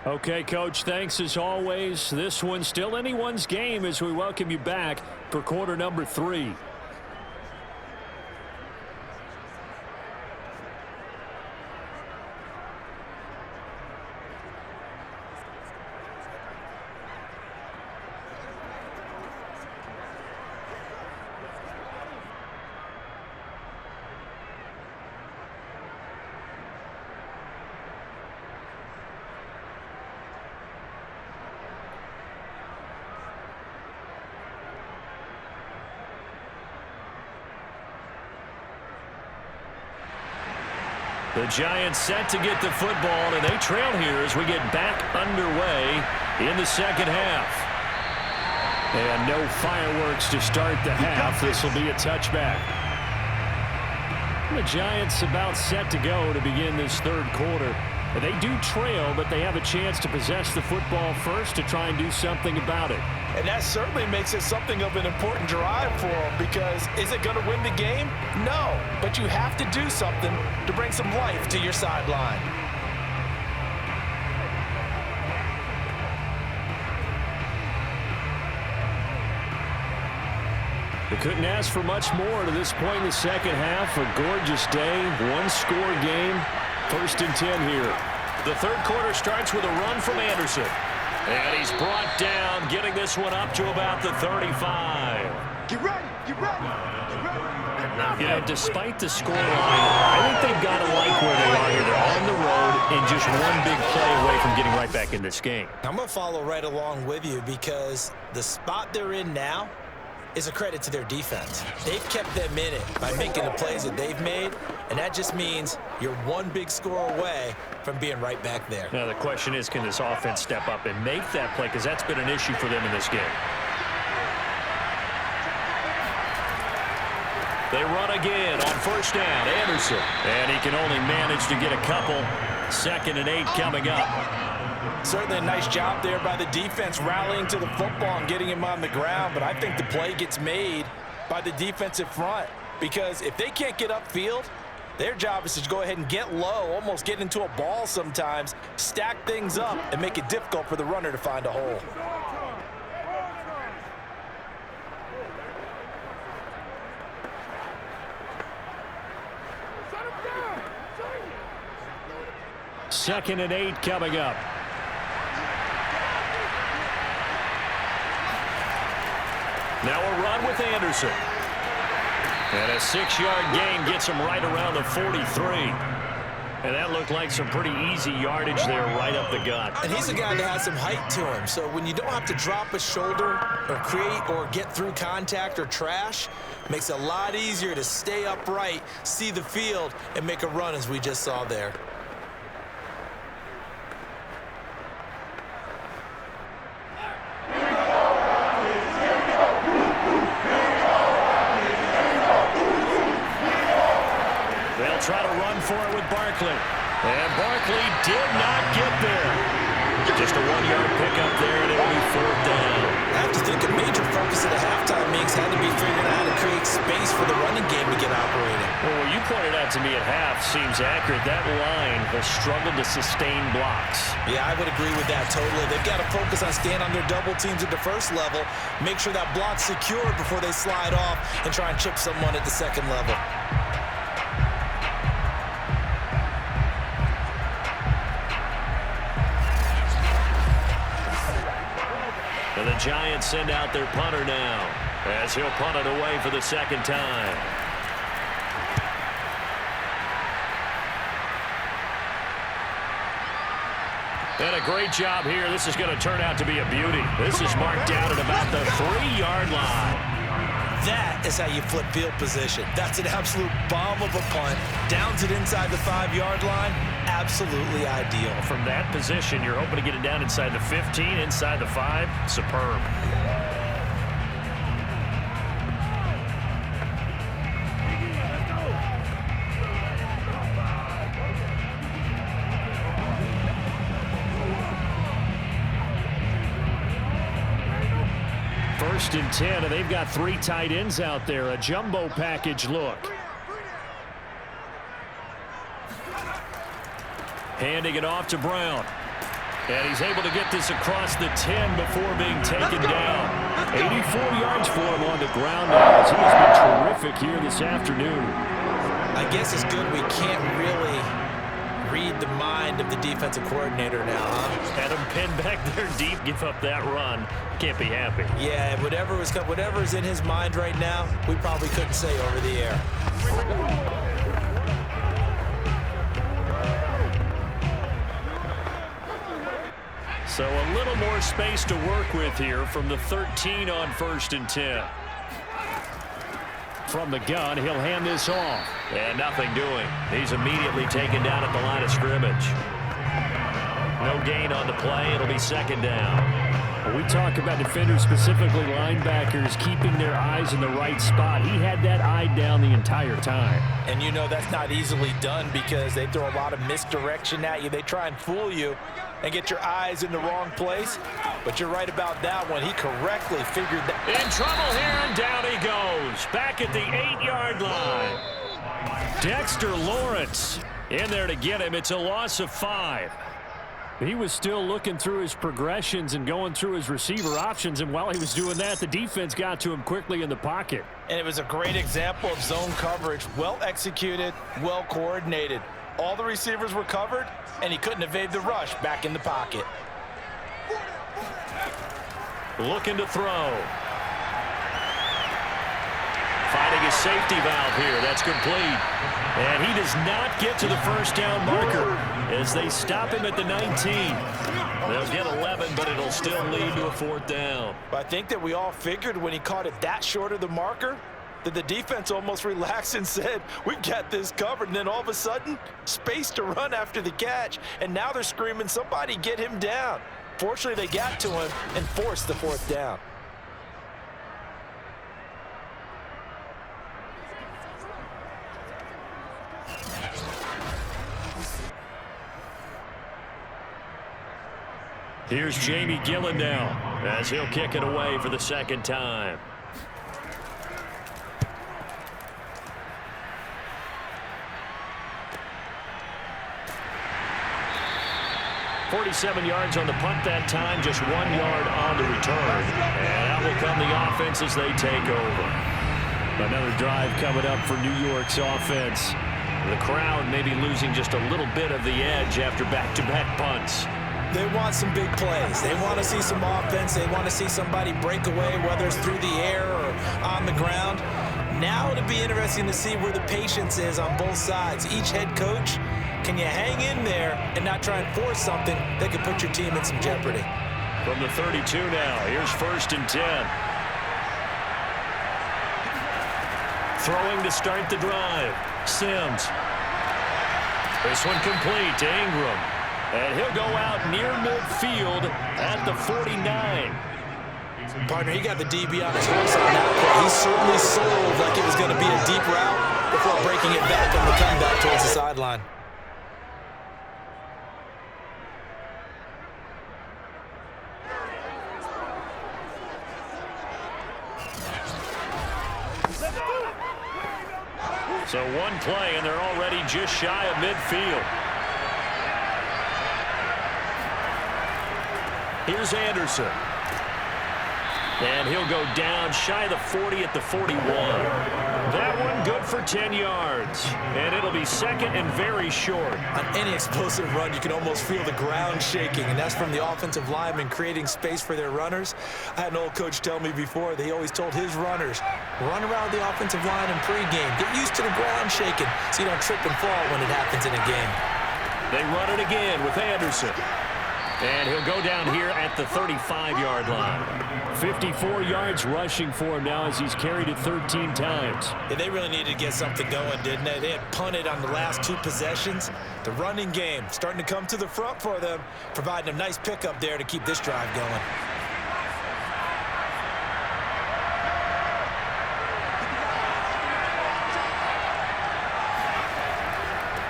Okay, Coach, thanks as always. This one's still anyone's game as we welcome you back for quarter number 3. The Giants set to get the football, and they trail here as we get back underway in the second half. And no fireworks to start the half. This will be a touchback. The Giants about set to go to begin this third quarter. And they do trail, but they have a chance to possess the football first to try and do something about it. And that certainly makes it something of an important drive for them, because is it going to win the game? No, but you have to do something to bring some life to your sideline. They couldn't ask for much more to this point in the second half. A gorgeous day, one-score game, 1st and 10 here. The third quarter starts with a run from Anderson. And he's brought down, getting this one up to about the 35. Get ready, get ready, get ready. You know, despite the scoreline, I think they've got to like where they are here. They're on the road and just one big play away from getting right back in this game. I'm going to follow right along with you, because the spot they're in now is a credit to their defense. They've kept them in it by making the plays that they've made, and that just means you're one big score away from being right back there. Now the question is, can this offense step up and make that play, because that's been an issue for them in this game. They run again on first down. Anderson. And he can only manage to get a couple. 2nd and 8 coming up. Certainly a nice job there by the defense rallying to the football and getting him on the ground, but I think the play gets made by the defensive front, because if they can't get upfield, their job is to go ahead and get low, almost get into a ball sometimes, stack things up, and make it difficult for the runner to find a hole. Second and 8 coming up. Now a run with Anderson. And a 6-yard gain gets him right around the 43. And that looked like some pretty easy yardage there right up the gut. And he's a guy that has some height to him, so when you don't have to drop a shoulder or create or get through contact or trash, it makes it a lot easier to stay upright, see the field, and make a run as we just saw there. Try to run for it with Barkley. And Barkley did not get there. Just a 1-yard pickup there, and it'll be 4th down. I have to think a major focus of the halftime meetings had to be figuring out how to create space for the running game to get operating. Well, what you pointed out to me at half seems accurate. That line has struggled to sustain blocks. Yeah, I would agree with that totally. They've got to focus on staying on their double teams at the first level, make sure that block's secured before they slide off and try and chip someone at the second level. And the Giants send out their punter now, as he'll punt it away for the 2nd time. And a great job here. This is going to turn out to be a beauty. This is marked down at about the 3-yard line. That is how you flip field position. That's an absolute bomb of a punt. Downs it inside the 5-yard line. Absolutely ideal. From that position, you're hoping to get it down inside the 15, inside the 5. Superb. First and 10, and they've got 3 tight ends out there. A jumbo package look. Handing it off to Brown. And he's able to get this across the 10 before being taken down. 84 yards for him on the ground now, as he has been terrific here this afternoon. I guess it's good we can't really read the mind of the defensive coordinator now, huh? Had him pinned back there deep, give up that run. Can't be happy. Yeah, whatever's in his mind right now, we probably couldn't say over the air. So a little more space to work with here from the 13 on 1st and 10. From the gun, he'll hand this off. And nothing doing. He's immediately taken down at the line of scrimmage. No gain on the play. It'll be 2nd down. We talk about defenders, specifically linebackers, keeping their eyes in the right spot. He had that eye down the entire time. And you know that's not easily done because they throw a lot of misdirection at you. They try and fool you and get your eyes in the wrong place. But you're right about that one. He correctly figured that. In trouble here, and down he goes. Back at the 8-yard line. Dexter Lawrence in there to get him. It's a loss of 5. He was still looking through his progressions and going through his receiver options, and while he was doing that, the defense got to him quickly in the pocket. And it was a great example of zone coverage. Well executed, well coordinated. All the receivers were covered, and he couldn't evade the rush back in the pocket. Looking to throw. Finding his safety valve here. That's complete. And he does not get to the first down marker as they stop him at the 19. They'll get 11, but it'll still lead to a 4th down. But I think that we all figured when he caught it that short of the marker that the defense almost relaxed and said, we've got this covered. And then all of a sudden, space to run after the catch. And now they're screaming, somebody get him down. Fortunately, they got to him and forced the 4th down. Here's Jamie Gillen now as he'll kick it away for the 2nd time. .47 yards on the punt that time, just 1 yard on the return. And out will come the offense as they take over. Another drive coming up for New York's offense. The crowd maybe losing just a little bit of the edge after back-to-back punts. They want some big plays. They want to see some offense. They want to see somebody break away, whether it's through the air or on the ground. Now it'll be interesting to see where the patience is on both sides. Each head coach, can you hang in there and not try and force something that could put your team in some jeopardy? From the 32 now, here's 1st and 10. Throwing to start the drive. Sims. This one complete to Ingram. And he'll go out near midfield at the 49. Partner, he got the DB on his horse on that play. He certainly sold like it was going to be a deep route before breaking it back on the comeback towards the sideline. So one play, and they're already just shy of midfield. Here's Anderson. And he'll go down shy of the 40 at the 41. That one good for 10 yards. And it'll be 2nd and very short. On any explosive run, you can almost feel the ground shaking, and that's from the offensive linemen creating space for their runners. I had an old coach tell me before, they always told his runners, run around the offensive line in pregame. Get used to the ground shaking so you don't trip and fall when it happens in a game. They run it again with Anderson. And he'll go down here at the 35-yard line. 54 yards rushing for him now as he's carried it 13 times. Yeah, they really needed to get something going, didn't they? They had punted on the last 2 possessions. The running game starting to come to the front for them, providing a nice pickup there to keep this drive going.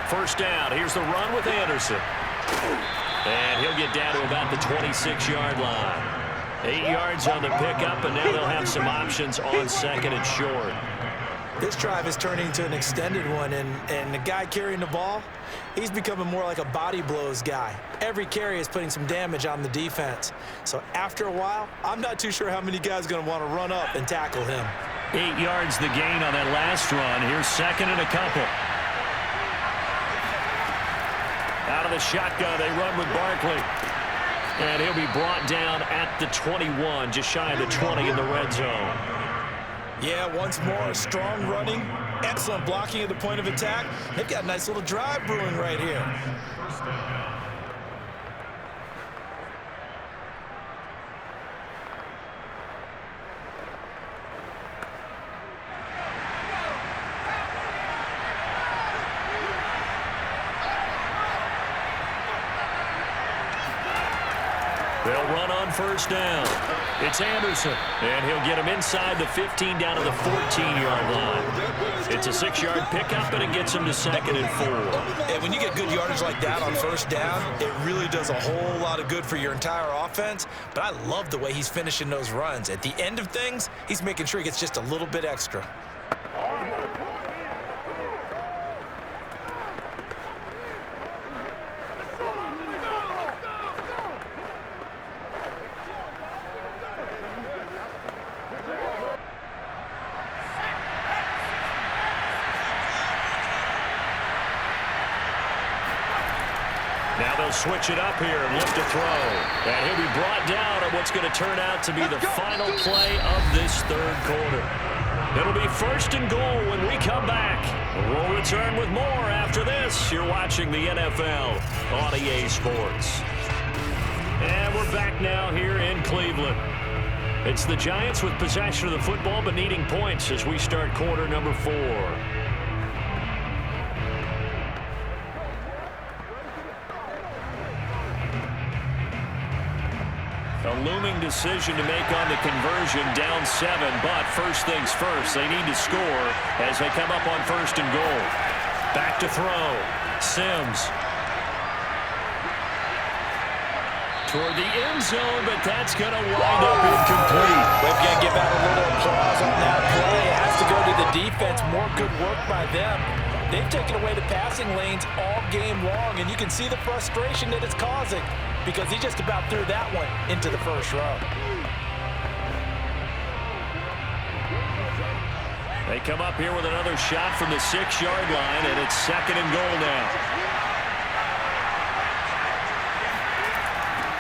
First down. Here's the run with Anderson. And he'll get down to about the 26-yard line. 8 yards on the pickup, and now they'll have some options on 2nd and short. This drive is turning into an extended one, and the guy carrying the ball, he's becoming more like a body blows guy. Every carry is putting some damage on the defense. So after a while, I'm not too sure how many guys are going to want to run up and tackle him. 8 yards the gain on that last run. Here's second and a couple. Out of the shotgun, they run with Barkley. And he'll be brought down at the 21, just shy of the 20 in the red zone. Yeah, once more, strong running, excellent blocking at the point of attack. They've got a nice little drive brewing right here. They'll run on first down. It's Anderson, and he'll get him inside the 15 down to the 14-yard line. It's a 6-yard pickup, and it gets him to second and 4. And when you get good yardage like that on first down, it really does a whole lot of good for your entire offense. But I love the way he's finishing those runs. At the end of things, he's making sure he gets just a little bit extra. Now they'll switch it up here and lift a throw. And he'll be brought down on what's going to turn out to be the final play of this third quarter. It'll be first and goal when we come back. We'll return with more after this. You're watching the NFL on EA Sports. And we're back now here in Cleveland. It's the Giants with possession of the football but needing points as we start quarter number 4. A looming decision to make on the conversion, down 7, but first things first, they need to score as they come up on first and goal. Back to throw. Sims. Toward the end zone, but that's going to wind up incomplete. We've got to give out a little applause on that play. It has to go to the defense. More good work by them. They've taken away the passing lanes all game long, and you can see the frustration that it's causing because he just about threw that one into the first row. They come up here with another shot from the 6-yard line, and it's second and goal now.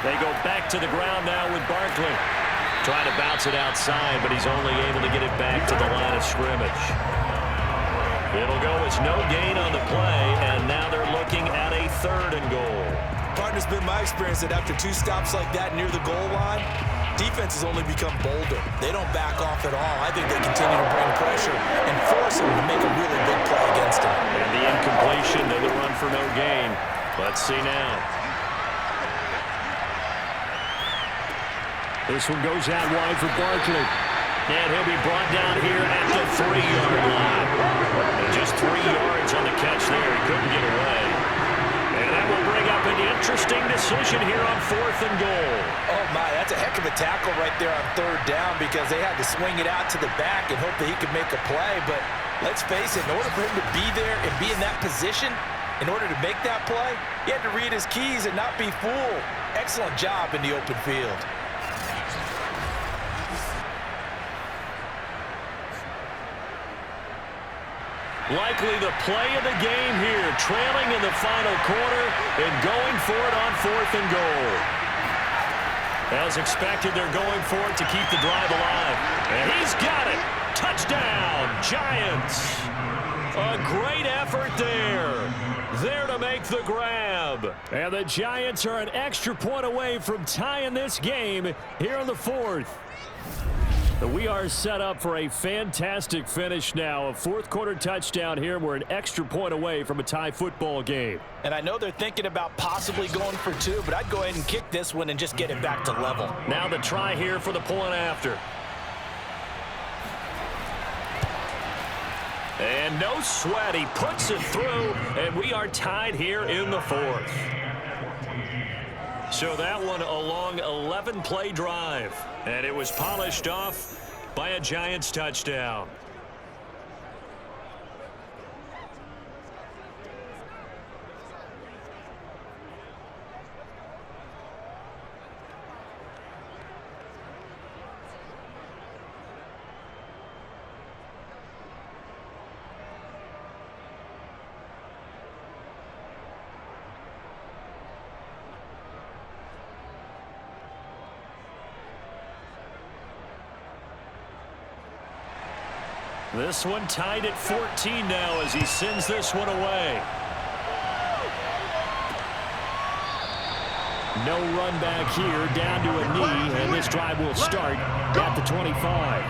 They go back to the ground now with Barkley. Trying to bounce it outside, but he's only able to get it back to the line of scrimmage. It'll go as no gain on the play, and now they're looking at a third and goal. Partner, it's been my experience that after 2 stops like that near the goal line, defenses only become bolder. They don't back off at all. I think they continue to bring pressure and force them to make a really big play against them. And the incompletion to the run for no gain. Let's see now. This one goes out wide for Barkley. And he'll be brought down here at the 3-yard line. And just 3 yards on the catch there. He couldn't get away. And that will bring up an interesting decision here on fourth and goal. Oh, my, that's a heck of a tackle right there on third down because they had to swing it out to the back and hope that he could make a play. But let's face it, in order for him to be there and be in that position, in order to make that play, he had to read his keys and not be fooled. Excellent job in the open field. Likely the play of the game here, trailing in the final quarter and going for it on fourth and goal. As expected, they're going for it to keep the drive alive. And he's got it. Touchdown, Giants. A great effort there. There to make the grab. And the Giants are an extra point away from tying this game here in the fourth. We are set up for a fantastic finish now. A fourth-quarter touchdown here. We're an extra point away from a tie football game. And I know they're thinking about possibly going for 2, but I'd go ahead and kick this one and just get it back to level. Now the try here for the point after. And no sweat. He puts it through, and we are tied here in the fourth. So that one a long 11-play drive. And it was polished off by a Giants touchdown. This one tied at 14 now as he sends this one away. No run back here, down to a knee, and this drive will start at the 25.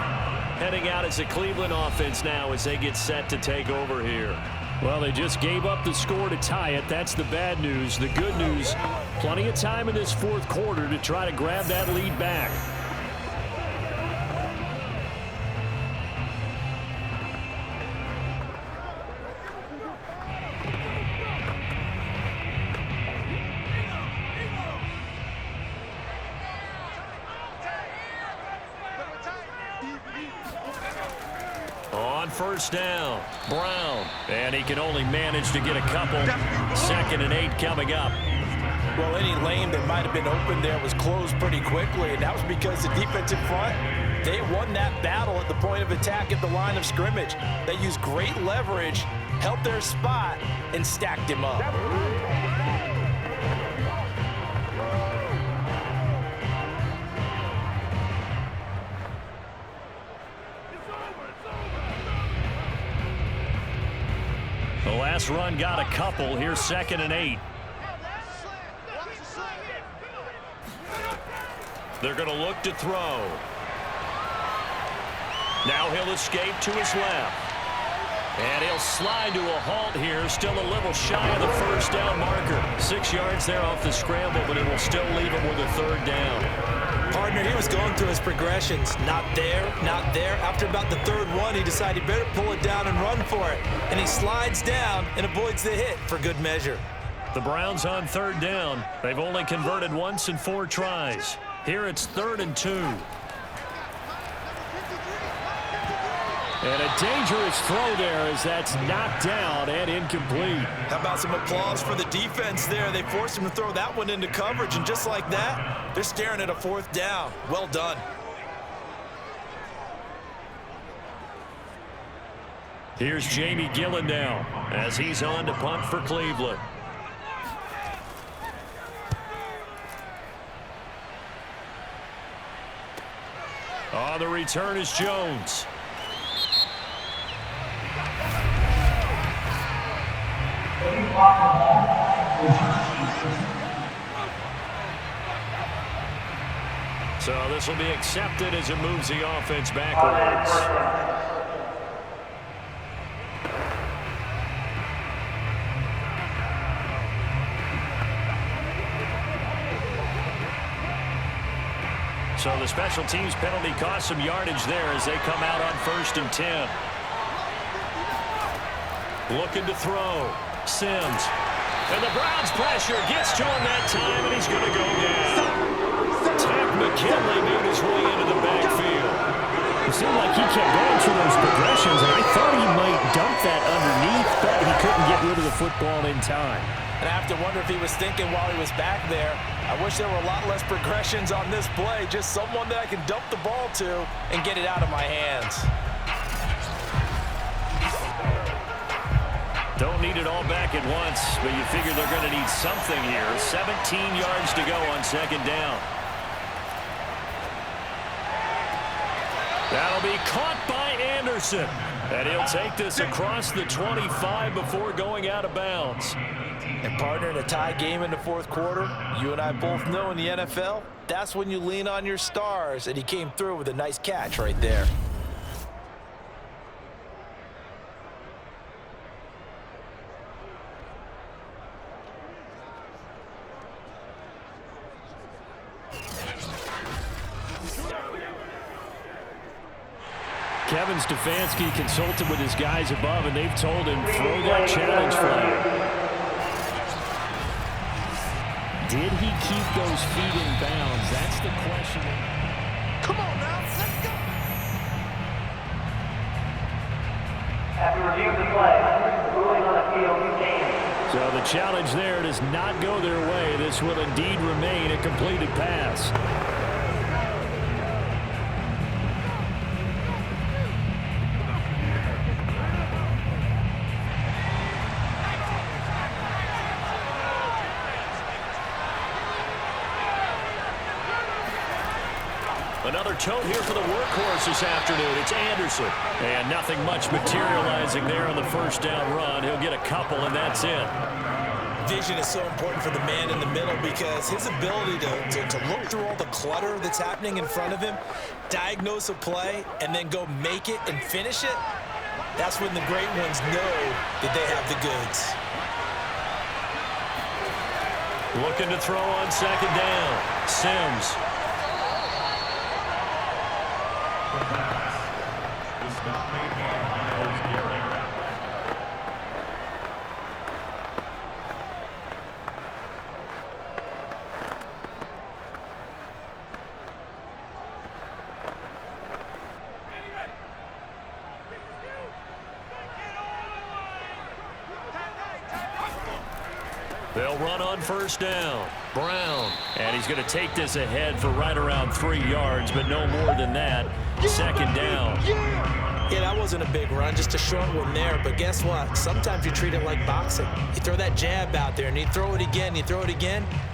Heading out as a Cleveland offense now as they get set to take over here. Well, they just gave up the score to tie it. That's the bad news. The good news, plenty of time in this fourth quarter to try to grab that lead back. On first down, Brown, and he can only manage to get a couple. 2nd and 8 coming up. Well, any lane that might have been open there was closed pretty quickly, and that was because the defensive front, they won that battle at the point of attack at the line of scrimmage. They used great leverage, held their spot, and stacked him up. The last run got a couple. Here's 2nd and 8. They're going to look to throw. Now he'll escape to his left. And he'll slide to a halt here. Still a little shy of the first down marker. 6 yards there off the scramble, but it will still leave him with a 3rd down. Partner, he was going through his progressions. Not there, not there. After about the 3rd one, he decided he better pull it down and run for it. And he slides down and avoids the hit for good measure. The Browns on 3rd down. They've only converted once in 4 tries. Here it's 3rd and 2. And a dangerous throw there as that's knocked down and incomplete. How about some applause for the defense there? They forced him to throw that one into coverage, and just like that, they're staring at a 4th down. Well done. Here's Jamie Gillen now as he's on to punt for Cleveland. On the return is Jones. So this will be accepted as it moves the offense backwards. So the special teams penalty cost some yardage there as they come out on 1st and 10. Looking to throw. Sims. And the Browns pressure gets to him that time, and he's going to go down. Ted McKinley made his way into the backfield. It seemed like he kept going through those progressions, and I thought he might dump that underneath, but he couldn't get rid of the football in time. And I have to wonder if he was thinking while he was back there, I wish there were a lot less progressions on this play, just someone that I can dump the ball to and get it out of my hands. Don't need it all back at once, but you figure they're going to need something here. 17 yards to go on 2nd down. That'll be caught by Anderson. And he'll take this across the 25 before going out of bounds. And partner, in a tie game in the 4th quarter, you and I both know in the NFL, that's when you lean on your stars, and he came through with a nice catch right there. Kevin Stefanski consulted with his guys above, and they've told him throw that challenge flag. Did he keep those feet in bounds? That's the question. Come on now, let's go. After reviewing the play, ruling on the field game. So the challenge there does not go their way. This will indeed remain a completed pass. Another tote here for the workhorse this afternoon. It's Anderson. And nothing much materializing there on the first down run. He'll get a couple, and that's it. Vision is so important for the man in the middle because his ability to look through all the clutter that's happening in front of him, diagnose a play, and then go make it and finish it, that's when the great ones know that they have the goods. Looking to throw on second down. Sims. They'll run on first down. Brown. And he's going to take this ahead for right around 3 yards, but no more than that. Second down. Yeah, that wasn't a big run, just a short one there. But guess what? Sometimes you treat it like boxing. You throw that jab out there, and you throw it again,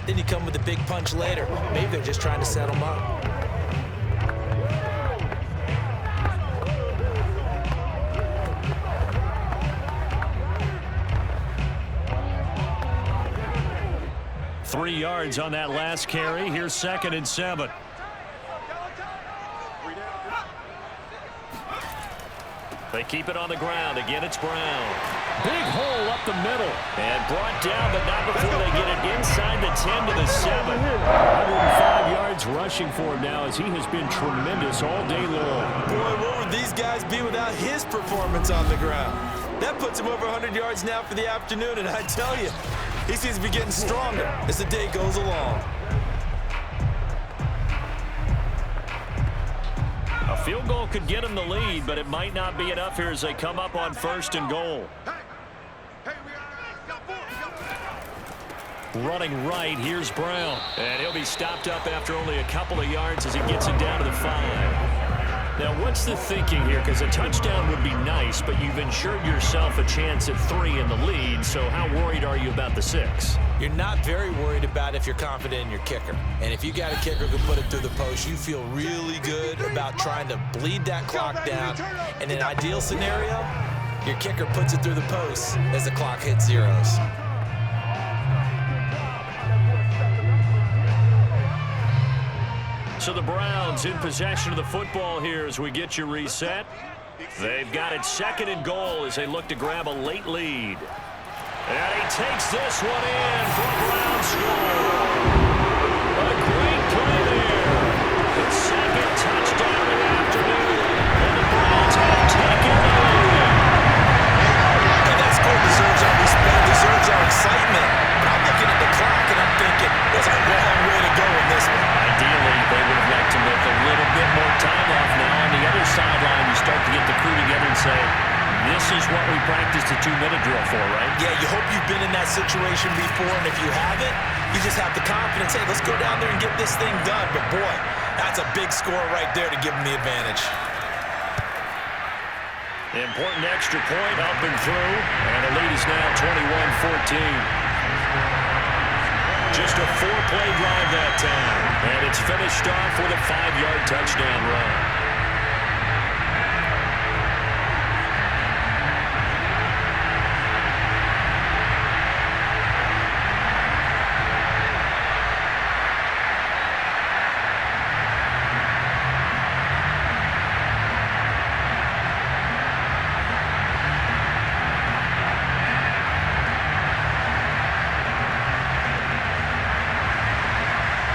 then you come with a big punch later. Maybe they're just trying to set them up. Three yards on that last carry. Here's 2nd and 7. They keep it on the ground. Again, it's Brown. Big hole up the middle. And brought down, but not before they get it inside the 10 to the 7. 105 yards rushing for him now as he has been tremendous all day long. Boy, what would these guys be without his performance on the ground? That puts him over 100 yards now for the afternoon, and I tell you, he seems to be getting stronger as the day goes along. A field goal could get him the lead, but it might not be enough here as they come up on 1st and goal. Running right, here's Brown. And he'll be stopped up after only a couple of yards as he gets it down to the 5. Now, what's the thinking here? Because a touchdown would be nice, but you've ensured yourself a chance at 3 in the lead, so how worried are you about the 6? You're not very worried about if you're confident in your kicker. And if you got a kicker who can put it through the post, you feel really good about trying to bleed that clock down. In an ideal scenario, your kicker puts it through the post as the clock hits zeros. So the Browns in possession of the football here as we get you reset. They've got it 2nd and goal as they look to grab a late lead. And he takes this one in for a Brown score. A great play there. The 2nd touchdown of the afternoon. And the Browns have taken the lead. And that score deserves our respect, deserves our excitement. But I'm looking at the clock and I'm thinking, there's a long way to go in this one. Ideally, they would have liked to make a little bit more time off now. On the other sideline, you start to get the crew together and say, this is what we practiced a 2-minute drill for, right? Yeah, you hope you've been in that situation before, and if you haven't, you just have the confidence, hey, let's go down there and get this thing done. But boy, that's a big score right there to give them the advantage. Important extra point up and through, and the lead is now 21-14. Just a 4-play drive that time, and it's finished off with a 5-yard touchdown run.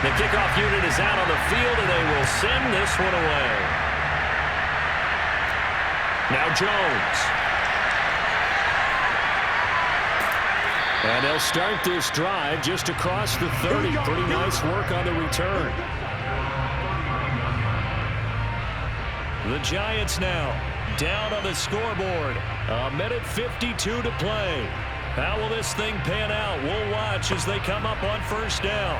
The kickoff unit is out on the field, and they will send this one away. Now Jones. And they'll start this drive just across the 30. Pretty nice work on the return. The Giants now down on the scoreboard. 1:52 to play. How will this thing pan out? We'll watch as they come up on first down.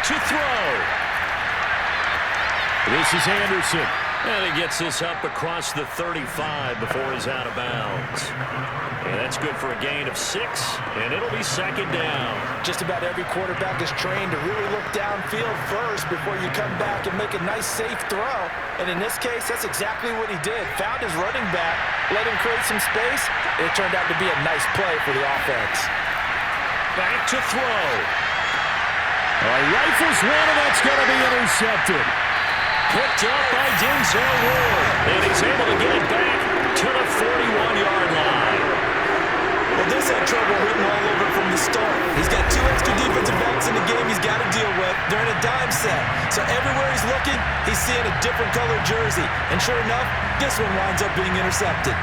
to throw. This is Anderson. And he gets this up across the 35 before he's out of bounds. And that's good for a gain of 6, and it'll be second down. Just about every quarterback is trained to really look downfield first before you come back and make a nice, safe throw. And in this case, that's exactly what he did. Found his running back, let him create some space, and it turned out to be a nice play for the offense. Back to throw. Rifles one, and that's going to be intercepted. Picked up by Denzel Ward, and he's able to get it back to the 41-yard line. Well, this had trouble written all over from the start. He's got 2 extra defensive backs in the game he's got to deal with. They're in a dime set. So everywhere he's looking, he's seeing a different colored jersey. And sure enough, this one winds up being intercepted.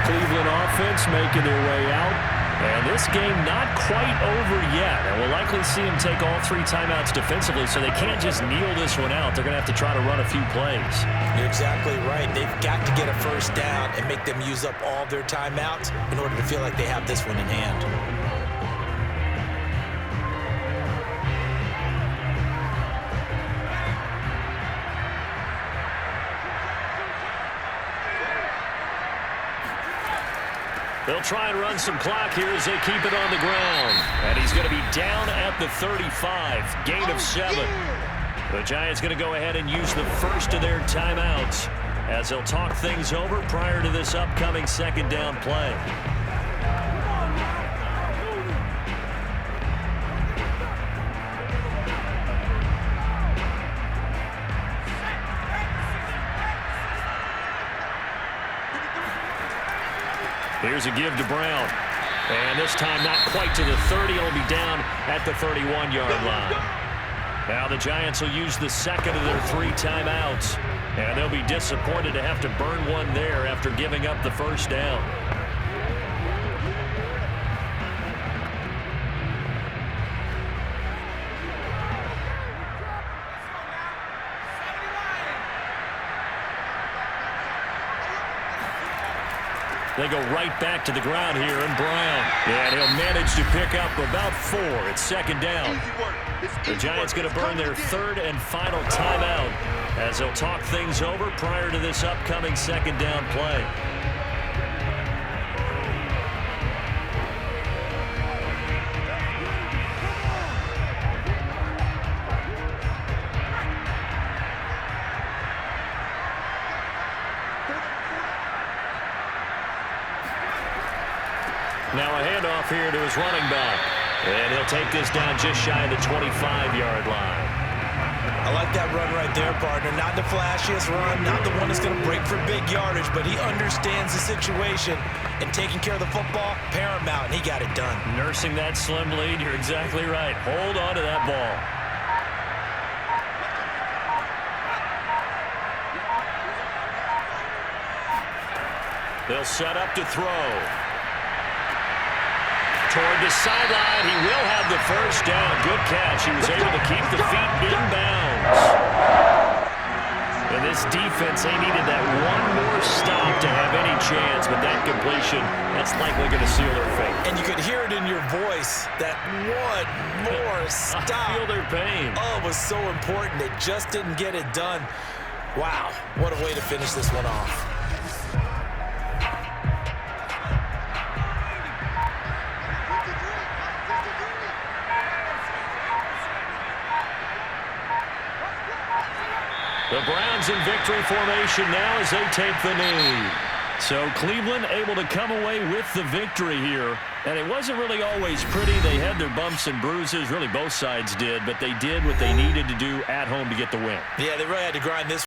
Cleveland offense making their way out. And this game not quite over yet. And we'll likely see them take all 3 timeouts defensively, so they can't just kneel this one out. They're going to have to try to run a few plays. You're exactly right. They've got to get a first down and make them use up all their timeouts in order to feel like they have this one in hand. They'll try and run some clock here as they keep it on the ground. And he's going to be down at the 35. Gain of 7. The Giants going to go ahead and use the first of their timeouts as they'll talk things over prior to this upcoming second down play. Here's a give to Brown. And this time not quite to the 30. It'll be down at the 31-yard line. Now the Giants will use the second of their 3 timeouts. And they'll be disappointed to have to burn one there after giving up the first down. They go right back to the ground here, and Brown. And he'll manage to pick up about 4. It's second down. The Giants going to burn their 3rd and final timeout as they'll talk things over prior to this upcoming second down play. Now a handoff here to his running back. And he'll take this down just shy of the 25-yard line. I like that run right there, partner. Not the flashiest run, not the one that's going to break for big yardage, but he understands the situation, and taking care of the football, paramount, and he got it done. Nursing that slim lead, you're exactly right. Hold on to that ball. They'll set up to throw. Toward the sideline, he will have the first down. Good catch. He was able to keep the feet inbounds. And this defense, they needed that one more stop to have any chance, but that completion, that's likely going to seal their fate. And you could hear it in your voice, that one more stop. I feel their pain. Oh, it was so important. They just didn't get it done. Wow, what a way to finish this one off. The Browns in victory formation now as they take the knee. So Cleveland able to come away with the victory here. And it wasn't really always pretty. They had their bumps and bruises. Really both sides did. But they did what they needed to do at home to get the win. Yeah, they really had to grind this